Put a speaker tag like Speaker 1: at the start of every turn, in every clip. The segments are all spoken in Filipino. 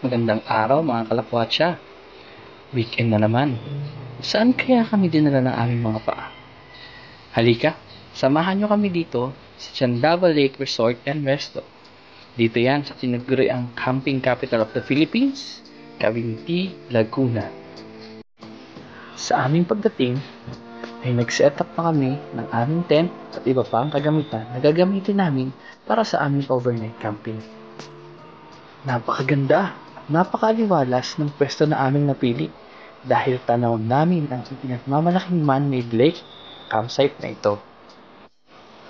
Speaker 1: Magandang araw mga kalakwatsa. Weekend na naman. Saan kaya kami dinala ng aming mga paa? Halika, samahan nyo kami dito sa Candaba Lake Resort and Resto. Dito yan sa tinaguriang camping capital of the Philippines, Cavinti, Laguna. Sa aming pagdating, ay nag-set up na kami ng aming tent at iba pa ang kagamitan na gagamitin namin para sa aming overnight camping. Napakaganda! Napakaliwalas ng pwesto na aming napili dahil tanaw namin ang pinagmamalaking man-made lake campsite na ito.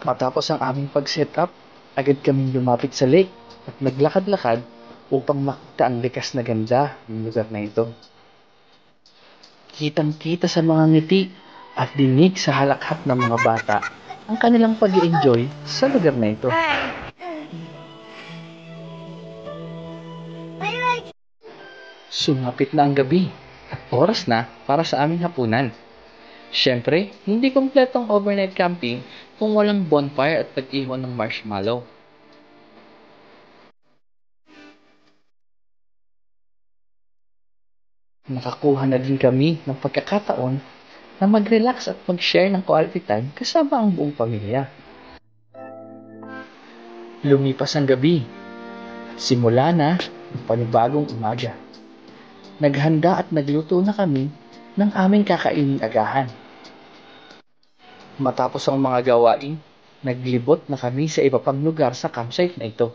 Speaker 1: Matapos ang aming pag-setup, agad kaming lumapit sa lake at naglakad-lakad upang makita ang likas na ganda ng lugar na ito. Kitang-kita sa mga ngiti at dinig sa halakhak ng mga bata ang kanilang pag-i-enjoy sa lugar na ito. Sumapit na ang gabi at oras na para sa aming hapunan. Siyempre, hindi kompletong overnight camping kung walang bonfire at pag-ihon ng marshmallow. Nakakuha na din kami ng pagkakataon na mag-relax at mag-share ng quality time kasama ang buong pamilya. Lumipas ang gabi at simula na ang panibagong umaga. Naghanda at nagluto na kami ng aming kakainin agahan. Matapos ang mga gawain, naglibot na kami sa iba pang lugar sa campsite na ito.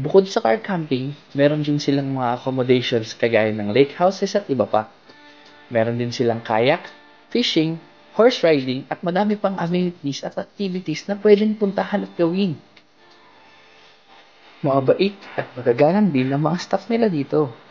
Speaker 1: Bukod sa car camping, meron din silang mga accommodations kagaya ng lake houses at iba pa. Meron din silang kayak, fishing, horse riding at madami pang amenities at activities na pwedeng puntahan at gawin. Mabait at magagalang din ang mga staff nila dito.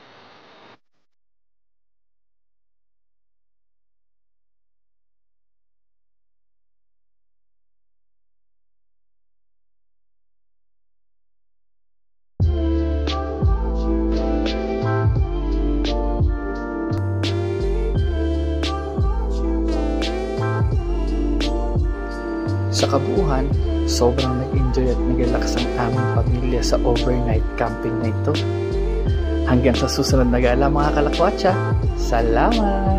Speaker 1: Sa kabuuan, sobrang nag-enjoy at nag-relax ang aming pamilya sa overnight camping na ito. Hanggang sa susunod na gala mga kalakwatsa, salamat!